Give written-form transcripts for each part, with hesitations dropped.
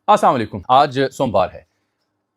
السلام علیکم. آج سوموار ہے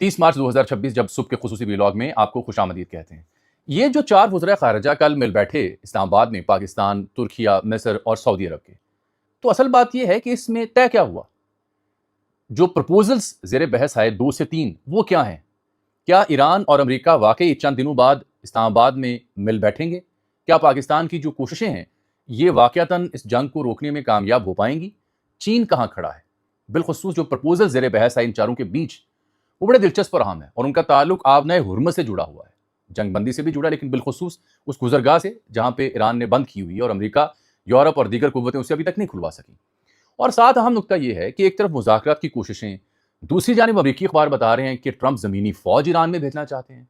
30 مارچ 2026. جب صبح کے خصوصی ویلاگ میں آپ کو خوش آمدید کہتے ہیں. یہ جو 4 وزرائے خارجہ کل مل بیٹھے اسلام آباد میں، پاکستان، ترکیہ، مصر اور سعودی عرب کے، تو اصل بات یہ ہے کہ اس میں طے کیا ہوا؟ جو پرپوزلز زیر بحث آئے 2 سے 3، وہ کیا ہیں؟ کیا ایران اور امریکہ واقعی چند دنوں بعد اسلام آباد میں مل بیٹھیں گے؟ کیا پاکستان کی جو کوششیں ہیں یہ واقعتاً اس جنگ کو روکنے میں کامیاب ہو پائیں گی؟ چین کہاں کھڑا ہے؟ بالخصوص جو پرپوزل زیر بحث ہے ان چاروں کے بیچ، وہ بڑے دلچسپ اور اہم ہے، اور ان کا تعلق آبنائے حرمت سے جڑا ہوا ہے. جنگ بندی سے بھی جڑا، لیکن بالخصوص اس گزرگاہ سے جہاں پہ ایران نے بند کی ہوئی ہے اور امریکہ، یورپ اور دیگر قوتیں اسے ابھی تک نہیں کھلوا سکی. اور ساتھ اہم نقطہ یہ ہے کہ ایک طرف مذاکرات کی کوششیں، دوسری جانب امریکی اخبار بتا رہے ہیں کہ ٹرمپ زمینی فوج ایران میں بھیجنا چاہتے ہیں.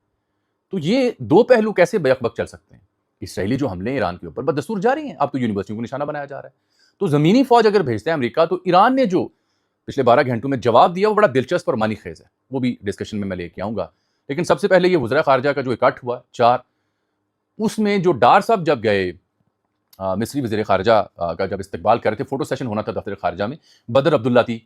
تو یہ دو پہلو کیسے بیک بک چل سکتے ہیں؟ اسرائیلی جو حملے ایران کے اوپر بدستور جاری ہیں، اب تو یونیورسٹیوں کو نشانہ بنایا جا رہا ہے. تو زمینی فوج اگر بھیجتا ہے امریکہ، تو ایران نے جو پچھلے 12 گھنٹوں میں جواب دیا وہ بڑا دلچسپ اور معنی خیز ہے، وہ بھی ڈسکشن میں لے کے آؤں گا. لیکن سب سے پہلے یہ وزراء خارجہ کا جو اکٹھ ہوا 4، اس میں جو ڈار صاحب جب گئے مصری وزیر خارجہ کا جب استقبال کر رہے تھے، فوٹو سیشن ہونا تھا دفتر خارجہ میں، بدر عبداللہ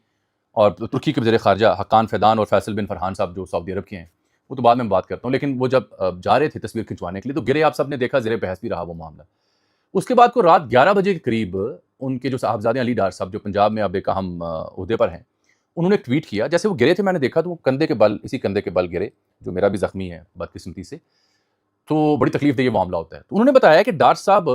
اور ترکی کے وزیر خارجہ حقان فیدان اور فیصل بن فرحان صاحب جو سعودی عرب کے ہیں، وہ تو بعد میں بات کرتا ہوں. لیکن وہ جب جا رہے تھے تصویر کھنچوانے کے لیے، تو گرے آپ سب نے دیکھا، زیر بحث بھی رہا وہ معاملہ. اس کے بعد کو رات 11 بجے کے قریب ان کے جو صاحبزادے علی ڈار صاحب جو پنجاب میں اب ایک اہم عہدے پر ہیں، انہوں نے ایک ٹویٹ کیا. جیسے وہ گرے تھے، میں نے دیکھا تو وہ کندھے کے بل، اسی کندھے کے بل گرے، جو میرا بھی زخمی ہے بدقسمتی سے. تو بڑی تکلیف دہ یہ معاملہ ہوتا ہے. تو انہوں نے بتایا کہ ڈار صاحب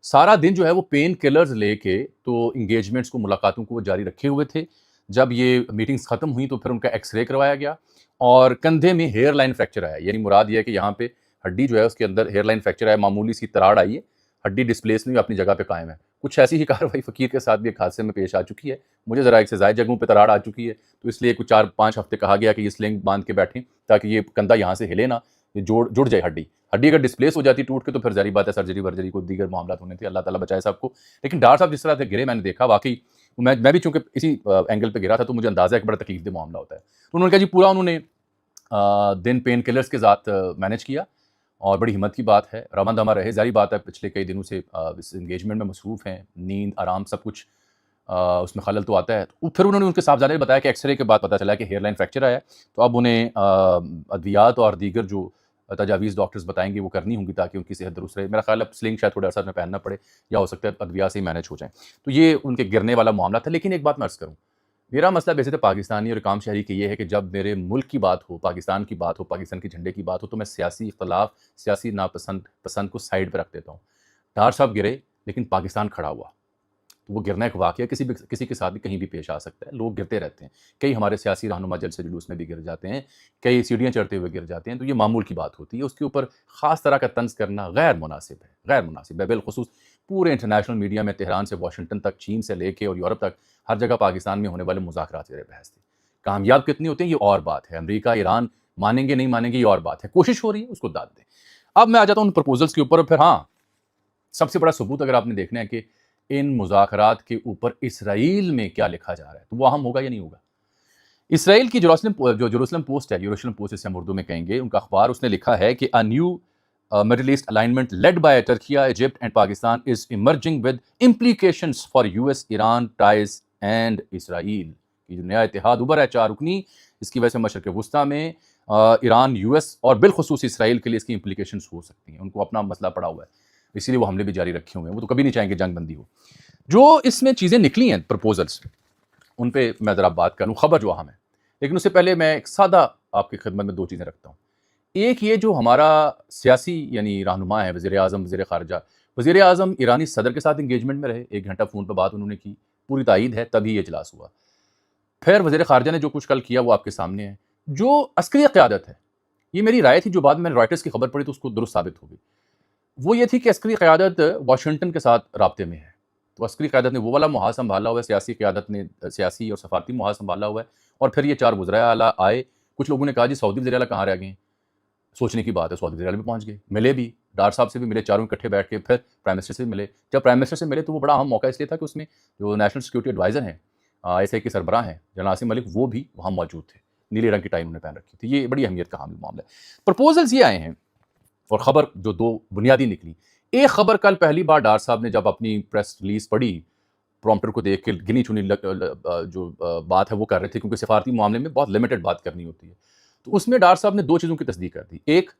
سارا دن جو ہے وہ پین کلرز لے کے تو انگیجمنٹس کو، ملاقاتوں کو وہ جاری رکھے ہوئے تھے. جب یہ میٹنگز ختم ہوئیں تو پھر ان کا ایکس رے کروایا گیا اور کندھے میں ہیئر لائن فریکچر آیا. یعنی مراد یہ ہے کہ یہاں پہ ہڈی جو ہے اس کے اندر ہیئر لائن فریکچر آیا، معمولی سی تراڑ آئی ہے، ہڈی ڈسپلیس نہیں اپنی جگہ پہ قائم ہے. کچھ ایسی ہی کارروائی فقیر کے ساتھ بھی ایک حادثے میں پیش آ چکی ہے. مجھے ذرا ایک سے زائد جگہوں پہ تراڑ آ چکی ہے، تو اس لیے کچھ 4-5 ہفتے کہا گیا کہ یہ سلنگ باندھ کے بیٹھیں تاکہ یہ کندھا یہاں سے ہلے نہ، یہ جڑ جائے ہڈی اگر ڈسپلیس ہو جاتی ٹوٹ کے تو پھر ظاہری بات ہے سرجری ورجری کو دیگر معاملات ہونے تھے. اللہ تعالیٰ بچائے صاحب کو. لیکن ڈار صاحب جس طرح سے گرے میں نے دیکھا، واقعی میں بھی چونکہ اسی اینگل پہ گرا تھا تو مجھے اندازہ ہے کہ بڑا تکلیف دہ معاملہ ہوتا ہے. تو انہوں نے کہا جی پورا انہوں نے دن پین کلرز کے ساتھ مینیج کیا، اور بڑی ہمت کی بات ہے. رواں دواں رہے، ظاہری بات ہے پچھلے کئی دنوں سے اس انگیجمنٹ میں مصروف ہیں، نیند آرام سب کچھ اس میں خلل تو آتا ہے. پھر انہوں نے ان کے صاحبزادے نے بتایا کہ ایکس رے کے بعد پتہ چلا کہ ہیئر لائن فریکچر آیا ہے، تو اب انہیں ادویات اور دیگر جو تجاویز ڈاکٹرز بتائیں گے وہ کرنی ہوں گی تاکہ ان کی صحت درست رہے. میرا خیال ہے سلنگ شاید تھوڑے عرصہ میں پہننا پڑے، یا ہو سکتا ہے ادویات سے ہی مینیج ہو جائیں. تو یہ ان کے گرنے والا معاملہ تھا. لیکن ایک بات میں عرض کروں، میرا مسئلہ ویسے تو پاکستانی اور عام شہری کے یہ ہے کہ جب میرے ملک کی بات ہو، پاکستان کی بات ہو، پاکستان کے جھنڈے کی بات ہو، تو میں سیاسی اختلاف، سیاسی پسند کو سائڈ پہ رکھ دیتا ہوں. ڈار صاحب گرے لیکن پاکستان کھڑا ہوا. تو وہ گرنا ایک واقعہ کسی کے ساتھ بھی کہیں بھی پیش آ سکتا ہے. لوگ گرتے رہتے ہیں، کئی ہمارے سیاسی رہنما جلسے جلوس میں بھی گر جاتے ہیں، کئی سیڑھیاں چڑھتے ہوئے گر جاتے ہیں. تو یہ معمول کی بات ہوتی ہے، اس کے اوپر خاص طرح کا طنز کرنا غیر مناسب ہے. بالخصوص پورے انٹرنیشنل میڈیا میں تہران سے واشنگٹن تک، چین سے لے کے اور یورپ تک، ہر جگہ پاکستان میں ہونے والے مذاکرات زیر بحث تھے. کامیاب کتنی ہوتے ہیں یہ اور بات ہے، امریکہ ایران مانیں گے نہیں مانیں گے یہ اور بات ہے، کوشش ہو رہی ہے، اس کو داد دیں. اب میں آ جاتا ہوں ان پرپوزلز کے اوپر. اور پھر ہاں، سب سے بڑا ثبوت اگر آپ نے دیکھنا ہے کہ ان مذاکرات کے اوپر اسرائیل میں کیا لکھا جا رہا ہے، تو وہ اہم ہوگا یا نہیں ہوگا. اسرائیل کی جروسلم پوسٹ ہے، جسے ہم اردو میں کہیں گے، ان کا اخبار، اس نے لکھا ہے کہ a new Middle East alignment led by Turkey, Egypt and Pakistan is emerging with implications for US-Iran ties and Israel. یہ جو نیا اتحاد ابھرا ہے 4 رکنی، اس کی وجہ سے مشرق وسطیٰ میں ایران، US اور بالخصوص اسرائیل کے لیے اس کی امپلیکیشنز ہو سکتی ہیں. ان کو اپنا مسئلہ پڑا ہوا ہے، اسی لیے وہ حملے بھی جاری رکھے ہوئے ہیں. وہ تو کبھی نہیں چاہیں گے جنگ بندی ہو. جو اس میں چیزیں نکلی ہیں پرپوزلز، ان پہ میں ذرا بات کروں، خبر جو اہم ہے. لیکن اس سے پہلے میں ایک سادہ آپ کی خدمت میں 2 چیزیں رکھتا ہوں. ایک یہ جو ہمارا سیاسی یعنی رہنما ہے، وزیر اعظم، وزیر خارجہ، وزیر اعظم ایرانی صدر کے ساتھ انگیجمنٹ میں رہے، 1 گھنٹہ فون پہ بات انہوں نے کی، پوری تائید ہے، تبھی یہ اجلاس ہوا. پھر وزیر خارجہ نے جو کچھ کل کیا وہ آپ کے سامنے ہے. جو عسکری قیادت ہے، یہ میری رائے تھی، جو بعد میں نے رائٹرز کی خبر پڑھی تو اس کو درست ثابت ہو گئی. وہ یہ تھی کہ عسکری قیادت واشنگٹن کے ساتھ رابطے میں ہے. تو عسکری قیادت نے وہ والا محاذ سنبھالا ہوا ہے، سیاسی قیادت نے سیاسی اور سفارتی محاذ سنبھالا ہوا ہے. اور پھر یہ 4 وزرائے اعلیٰ آئے. کچھ لوگوں نے کہا جی سعودی وزیر اعلیٰ کہاں رہ گئے ہیں؟ سوچنے کی بات ہے، سعودی وزیر اعلیٰ بھی پہنچ گئے، ملے بھی، ڈار صاحب سے بھی ملے، چاروں اکٹھے بیٹھ کے. پھر پرائم منسٹر سے بھی ملے. جب پرائم منسٹر سے ملے تو وہ بڑا اہم موقع اس لیے تھا کہ اس میں جو نیشنل سیکورٹی ایڈوائزر ہیں، ISI کے سربراہ ہیں جنرل عاصم ملک، وہ بھی وہاں موجود تھے. نیلے رنگ کی ٹائی انہوں نے پہن رکھی تھی. یہ بڑی اہمیت کا حامل معاملہ ہے. پرپوزلز یہ آئے ہیں، اور خبر جو 2 بنیادی نکلی. ایک خبر کل پہلی بار ڈار صاحب نے جب اپنی پریس ریلیز پڑھی پرومپٹر کو دیکھ کے گنی چنی جو بات ہے وہ کر رہے تھے، کیونکہ سفارتی معاملے میں بہت لمیٹڈ بات کرنی ہوتی ہے. تو اس میں ڈار صاحب نے 2 چیزوں کی تصدیق کر دی. ایک،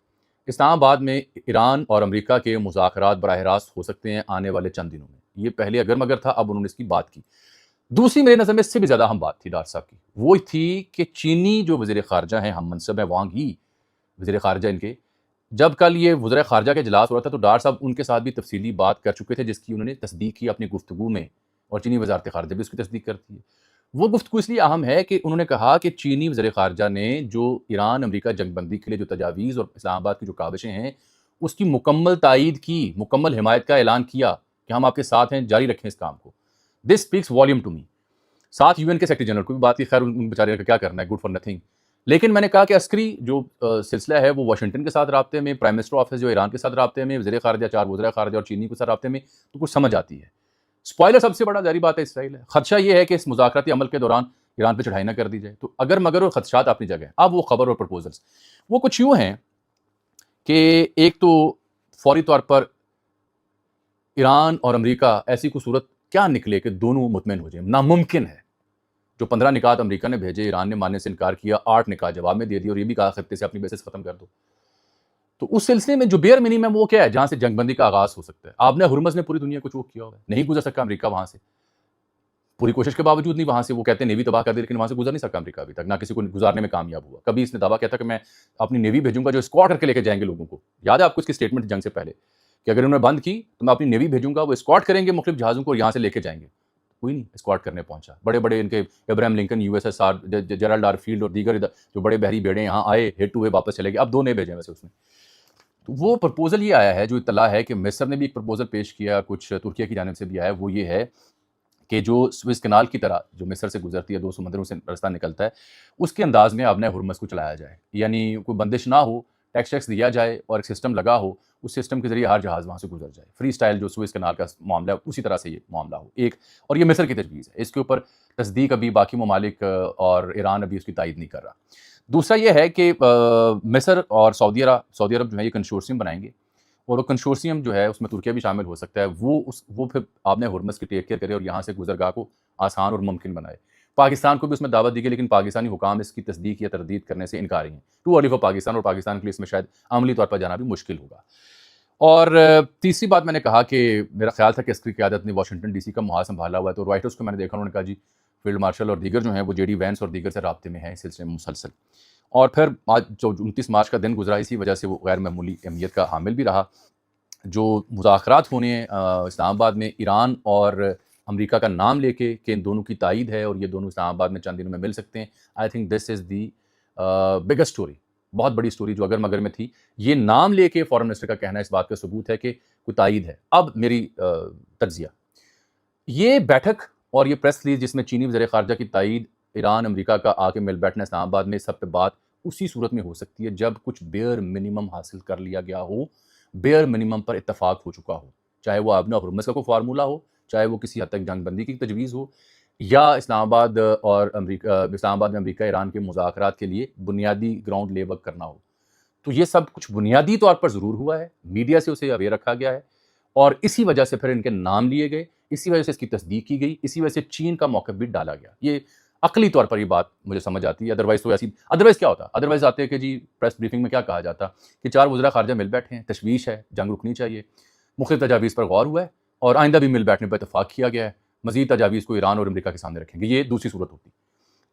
اسلام آباد میں ایران اور امریکہ کے مذاکرات براہ راست ہو سکتے ہیں آنے والے چند دنوں میں. یہ پہلے اگر مگر تھا، اب انہوں نے اس کی بات کی. دوسری میرے نظر میں اس سے بھی زیادہ اہم بات تھی ڈار صاحب کی، وہ تھی کہ چینی جو وزیر خارجہ ہیں، ہم منصب ہیں، وانگ ہی وزیر خارجہ ان کے، جب کل یہ وزراء خارجہ کا اجلاس ہو رہا تھا تو ڈار صاحب ان کے ساتھ بھی تفصیلی بات کر چکے تھے، جس کی انہوں نے تصدیق کی اپنی گفتگو میں، اور چینی وزارت خارجہ بھی اس کی تصدیق کرتی ہے. وہ گفتگو اس لیے اہم ہے کہ انہوں نے کہا کہ چینی وزیر خارجہ نے جو ایران امریکہ جنگ بندی کے لیے جو تجاویز اور اسلام آباد کی جو کاوشیں ہیں اس کی مکمل تائید کی، مکمل حمایت کا اعلان کیا کہ ہم آپ کے ساتھ ہیں، جاری رکھیں اس کام کو. دس اسپیکس والیوم ٹو می. ساتھ UN کے سیکرٹری جنرل کو بھی بات کی، خیر ان بیچارے کا کیا کرنا ہے، گڈ فار نتھنگ. لیکن میں نے کہا کہ عسکری جو سلسلہ ہے وہ واشنگٹن کے ساتھ رابطے میں، پرائم منسٹر آفس جو ایران کے ساتھ رابطے میں، وزیر خارجہ 4 وزراء خارجہ اور چینی کے ساتھ رابطے میں، تو کچھ سمجھ آتی ہے. اسپوائلر سب سے بڑا ظاہری بات ہے اسرائیل ہے. خدشہ یہ ہے کہ اس مذاکراتی عمل کے دوران ایران پہ چڑھائی نہ کر دی جائے. تو اگر مگر اور خدشات اپنی جگہ ہیں. اب وہ خبر اور پرپوزلز وہ کچھ یوں ہیں کہ ایک تو فوری طور پر ایران اور امریکہ ایسی کوئی صورت کیا نکلے کہ دونوں مطمئن ہو جائیں، ناممکن ہے. جو 15 نکات امریکہ نے بھیجے، ایران نے ماننے سے انکار کیا، 8 نکات جواب میں دے دی اور یہ بھی کہا خطے سے اپنی بیسس ختم کر دو. تو اس سلسلے میں جو بیئر منیمم وہ کیا ہے جہاں سے جنگ بندی کا آغاز ہو سکتا ہے. آپ نے ہرمز میں پوری دنیا کو چوک کیا ہوا ہے، نہیں گزر سکا امریکہ وہاں سے، پوری کوشش کے باوجود نہیں وہاں سے. وہ کہتے ہیں نیوی تباہ کر دی، لیکن وہاں سے گزر نہیں سکا امریکہ ابھی تک، نہ کسی کو گزارنے میں کامیاب ہوا. کبھی اس نے دعویٰ کیا تھا کہ میں اپنی نیوی بھیجوں گا جو اسکواڈ کر کے لے کے جائیں گے لوگوں کو. یاد ہے آپ کو اس کی اسٹیٹمنٹ جنگ سے پہلے کہ اگر انہوں نے بند کی تو میں اپنی نیوی بھیجوں گا، وہ اسکواڈ کریں گے مختلف جہازوں کو اور یہاں سے لے کے جائیں گے. کوئی نہیں اسکواڈ کرنے پہنچا. بڑے بڑے ان کے Abraham Lincoln, USSR، Gerald R Field اور دیگر جو بڑے بحری بیڑے یہاں آئے، ہٹ ہوئے، واپس چلے گئے. اب 2 نئے بھیجے ویسے اس نے. تو وہ پرپوزل یہ آیا ہے، جو اطلاع ہے کہ مصر نے بھی ایک پرپوزل پیش کیا، کچھ ترکیہ کی جانب سے بھی آیا ہے. وہ یہ ہے کہ جو سوئس کنال کی طرح جو مصر سے گزرتی ہے، 2 سمندروں سے رستہ نکلتا ہے، اس کے انداز میں ابن ہرمز کو چلایا جائے. یعنی کوئی بندش نہ ہو، ٹیکس دیا جائے اور ایک سسٹم لگا ہو، اس سسٹم کے ذریعے ہر جہاز وہاں سے گزر جائے. فری اسٹائل جو سوئس کنال کا معاملہ ہے اسی طرح سے یہ معاملہ ہو. ایک اور یہ مصر کی تجویز ہے، اس کے اوپر تصدیق ابھی باقی ممالک اور ایران ابھی اس کی تائید نہیں کر رہا. دوسرا یہ ہے کہ مصر اور سعودی عرب جو ہے یہ کنشورسیم بنائیں گے، اور وہ کنشورسیم جو ہے اس میں ترکیہ بھی شامل ہو سکتا ہے. وہ پھر آپ نے ہرمز کی ٹیک کیئر کرے اور یہاں سے گزرگاہ کو آسان اور ممکن بنائے. پاکستان کو بھی اس میں دعوت دی گئی، لیکن پاکستانی حکام اس کی تصدیق یا تردید کرنے سے انکاری ہیں. ٹو ارلی فار پاکستان، اور پاکستان کے لیے اس میں شاید عملی طور پر جانا بھی مشکل ہوگا. اور تیسری بات میں نے کہا کہ میرا خیال تھا کہ عسکری قیادت نے واشنگٹن DC کا محاذ سنبھالا ہوا ہے. تو رائٹرز کو میں نے دیکھا، انہوں نے کہا جی فیلڈ مارشل اور دیگر جو ہیں وہ JD وینس اور دیگر سے رابطے میں ہیں اس سلسلے میں مسلسل. اور پھر آج جو 29 مارچ کا دن گزرا، اسی وجہ سے وہ غیر معمولی اہمیت کا حامل بھی رہا. جو مذاکرات ہونے ہیں اسلام آباد میں ایران اور امریکہ کا نام لے کے کہ ان دونوں کی تائید ہے اور یہ دونوں اسلام آباد میں چند دنوں میں مل سکتے ہیں. I think this is the biggest story, بہت بڑی اسٹوری جو اگر مگر میں تھی. یہ نام لے کے فارن منسٹر کا کہنا اس بات کا ثبوت ہے کہ کوئی تائید ہے. اب میری تجزیہ، یہ بیٹھک اور یہ پریس ریلیز جس میں چینی وزیر خارجہ کی تائید ایران امریکہ کا آ کے مل بیٹھنا اسلام آباد میں، سب پہ بات اسی صورت میں ہو سکتی ہے جب کچھ بیئر منیمم حاصل کر لیا گیا ہو، بیئر منیمم پر اتفاق ہو چکا ہو. چاہے وہ ابن ہرمز کا کوئی فارمولہ ہو، چاہے وہ کسی حد تک جنگ بندی کی تجویز ہو، یا اسلام آباد اور اسلام آباد میں امریکہ ایران کے مذاکرات کے لیے بنیادی گراؤنڈ لے ورک کرنا ہو. تو یہ سب کچھ بنیادی طور پر ضرور ہوا ہے، میڈیا سے اسے اویئر رکھا گیا ہے، اور اسی وجہ سے پھر ان کے نام لیے گئے، اسی وجہ سے اس کی تصدیق کی گئی، اسی وجہ سے چین کا موقف بھی ڈالا گیا. یہ عقلی طور پر یہ بات مجھے سمجھ آتی ہے. ادروائز تو ایسی، ادروائز کیا ہوتا؟ ادروائز آتے کہ جی پریس بریفنگ میں کیا کہا جاتا کہ 4 وزراء خارجہ مل بیٹھے ہیں، تشویش ہے، جنگ رکنی چاہیے، مختلف تجاویز پر غور ہوا ہے اور آئندہ بھی مل بیٹھنے پر اتفاق کیا گیا ہے، مزید تجاویز کو ایران اور امریکہ کے سامنے رکھیں گے. یہ دوسری صورت ہوتی.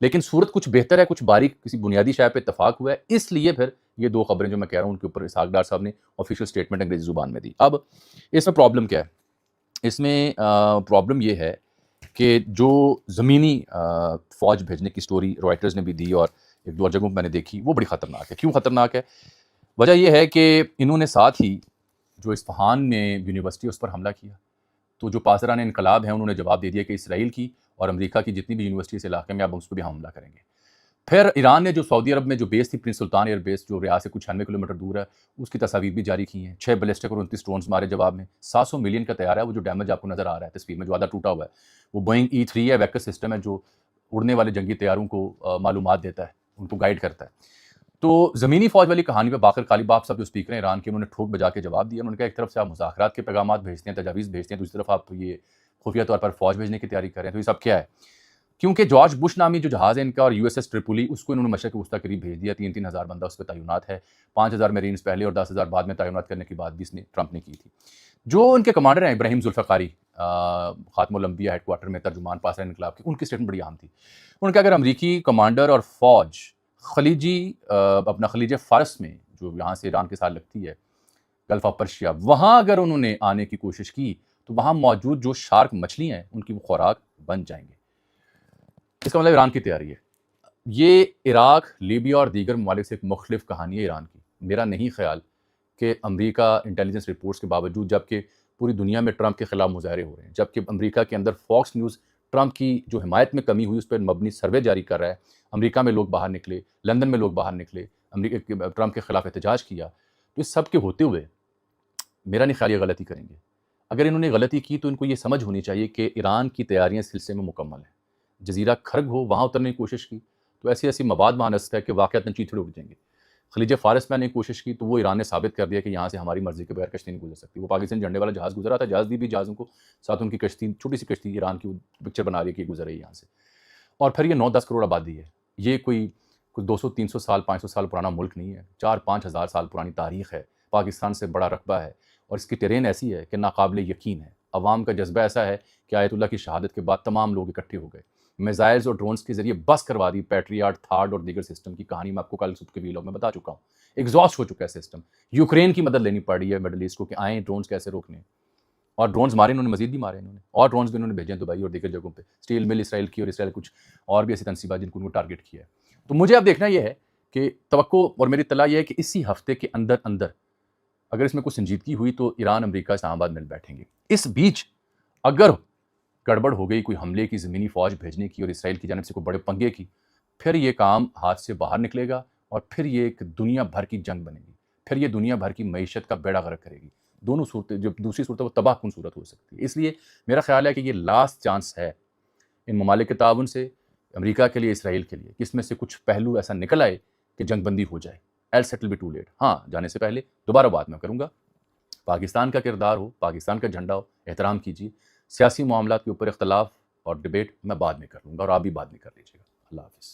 لیکن صورت کچھ بہتر ہے، کچھ باریک کسی بنیادی شے پہ اتفاق ہوا ہے، اس لیے پھر یہ 2 خبریں جو میں کہہ رہا ہوں ان کے اوپر اسحاق ڈار صاحب نے آفیشیل اسٹیٹمنٹ انگریزی زبان میں دی. اب اس میں پرابلم کیا ہے؟ اس میں پرابلم یہ ہے کہ جو زمینی فوج بھیجنے کی سٹوری رائٹرز نے بھی دی اور 1-2 جگہوں پہ میں نے دیکھی، وہ بڑی خطرناک ہے. کیوں خطرناک ہے؟ وجہ یہ ہے کہ انہوں نے ساتھ ہی جو اصفہان میں یونیورسٹی اس پر حملہ کیا، تو جو پاسداران انقلاب ہیں انہوں نے جواب دے دیا کہ اسرائیل کی اور امریکہ کی جتنی بھی یونیورسٹی اس علاقے میں اب اس پہ بھی حملہ کریں گے. پھر ایران نے جو سعودی عرب میں جو بیس تھی پرنس سلطان ایئر بیس، جو ریاض سے کچھ 96 کلومیٹر دور ہے، اس کی تصاویر بھی جاری کی ہیں. 6 بیلسٹک اور 29 ڈرونز مارے جواب میں. 700 ملین کا طیارہ ہے وہ جو ڈیمیج آپ کو نظر آ رہا ہے تصویر میں، جو آدھا ٹوٹا ہوا ہے، وہ بوئنگ E3 ہے، ویکر سسٹم ہے جو اڑنے والے جنگی طیاروں کو معلومات دیتا ہے، ان کو گائیڈ کرتا ہے. تو زمینی فوج والی کہانی پہ باقر غالب آپ سب جو اسپیکر ہیں ایران کے، انہوں نے ٹھوک بجا کے جواب دیا. انہوں نے کہا ایک طرف سے آپ مذاکرات کے پیغامات بھیجتے ہیں، تجاویز بھیجتے ہیں، دوسری طرف آپ یہ خفیہ طور پر فوج بھیجنے کی تیاری کر رہے ہیں. تو یہ سب کیا ہے؟ کیونکہ جارج بش نامی جو جہاز ہے ان کا اور یو ایس ایس ٹریپولی، اس کو انہوں نے مشرق وسطیٰ قریب بھیج دیا. 3,000 بندہ اس پہ تعینات ہے. 5,000 میرینز پہلے اور 10,000 بعد میں تعینات کرنے کی بات بھی اس نے ٹرمپ نے کی تھی. جو ان کے کمانڈر ہیں ابراہیم ذوالفقاری، خاتم الانبیاء ہیڈ کوارٹر میں ترجمان پاسداران انقلاب کی، ان کی اسٹیٹمنٹ بڑی عام تھی. انہوں نے کہا اگر امریکی کمانڈر اور فوج اپنا خلیج فارس میں جو یہاں سے ایران کے ساتھ لگتی ہے، گلف آف پرشیا، وہاں اگر انہوں نے آنے کی کوشش کی تو وہاں موجود جو شارک مچھلی ہیں ان کی وہ خوراک بن جائیں گے. اس کا مطلب ایران کی تیاری ہے. یہ عراق، لیبیا اور دیگر ممالک سے ایک مختلف کہانی ہے ایران کی. میرا نہیں خیال کہ امریکہ انٹیلیجنس رپورٹس کے باوجود، جبکہ پوری دنیا میں ٹرمپ کے خلاف مظاہرے ہو رہے ہیں، جبکہ امریکہ کے اندر فاکس نیوز ٹرمپ کی جو حمایت میں کمی ہوئی اس پر مبنی سروے جاری کر رہا ہے، امریکہ میں لوگ باہر نکلے، لندن میں لوگ باہر نکلے، امریکہ ٹرمپ کے خلاف احتجاج کیا. تو اس سب کے ہوتے ہوئے میرا نہیں خیال یہ غلطی کریں گے. اگر انہوں نے غلطی کی تو ان کو یہ سمجھ ہونی چاہیے کہ ایران کی تیاریاں اس سلسلے میں مکمل ہیں. جزیرہ خرگ ہو، وہاں اترنے کی کوشش کی تو ایسی مواد وہاں نصب ہے کہ واقعتاً چیتھڑے اڑ جائیں گے. خلیج فارس میں آنے کی کوشش کی تو وہ ایران نے ثابت کر دیا کہ یہاں سے ہماری مرضی کے بغیر کشتی نہیں گزر سکتی. وہ پاکستان جھنڈے والا جہاز گزرا تھا، جہاز بھی جہازوں کو ساتھ ان کی کشتی، چھوٹی سی کشتی ایران کی پکچر بنا رہی ہے کہ گزر رہی ہے یہاں سے. اور پھر یہ 9-10 کروڑ آبادی ہے. یہ کوئی 200-300 سال 500 سال پرانا ملک نہیں ہے. 4-5 ہزار سال پرانی تاریخ ہے. پاکستان سے بڑا رقبہ ہے اور اس کی ٹرین ایسی ہے کہ ناقابل یقین ہے. عوام کا جذبہ ایسا ہے کہ آیت اللہ کی شہادت کے بعد تمام لوگ اکٹھے ہو گئے. میزائلز اور ڈرونز کے ذریعے بس کروا دی پیٹریاٹ، تھارڈ اور دیگر سسٹم کی کہانی میں آپ کو کل صبح کے ویلاگ میں بتا چکا ہوں. ایگزاسٹ ہو چکا ہے سسٹم. یوکرین کی مدد لینی پڑ رہی ہے مڈل ایسٹ کو کہ آئیں ڈرونز کیسے روکنے. اور ڈرونز مارے انہوں نے، مزید بھی مارے انہوں نے، اور ڈرونز بھی انہوں نے بھیجے ہیں دبئی اور دیگر جگہوں پہ. اسٹیل مل اسرائیل کی، اور اسرائیل کچھ اور بھی ایسی تنصیبات جن کو انہوں نے ٹارگٹ کیا ہے. تو مجھے اب دیکھنا یہ ہے کہ توقع اور میری اطلاع یہ ہے کہ اسی ہفتے کے اندر اگر اس میں کوئی سنجیدگی ہوئی تو ایران امریکہ اسلام آباد مل بیٹھیں گے. اس بیچ اگر گڑبڑ ہو گئی کوئی حملے کی، زمینی فوج بھیجنے کی اور اسرائیل کی جانب سے کوئی بڑے پنگے کی، پھر یہ کام ہاتھ سے باہر نکلے گا اور پھر یہ ایک دنیا بھر کی جنگ بنے گی. پھر یہ دنیا بھر کی معیشت کا بیڑا غرق کرے گی. دونوں صورتیں، جو دوسری صورت ہے وہ تباہ کن صورت ہو سکتی ہے. اس لیے میرا خیال ہے کہ یہ لاسٹ چانس ہے ان ممالک کے تعاون سے، امریکہ کے لیے، اسرائیل کے لیے، کہ اس میں سے کچھ پہلو ایسا نکل آئے کہ جنگ بندی ہو جائے. Else it will be too late. ہاں، جانے سے پہلے دوبارہ بات میں کروں گا. پاکستان کا کردار ہو، پاکستان کا جھنڈا ہو، احترام کیجیے. سیاسی معاملات کے اوپر اختلاف اور ڈبیٹ میں بعد میں کر لوں گا اور آپ بھی بعد میں کر لیجیے گا. اللہ حافظ.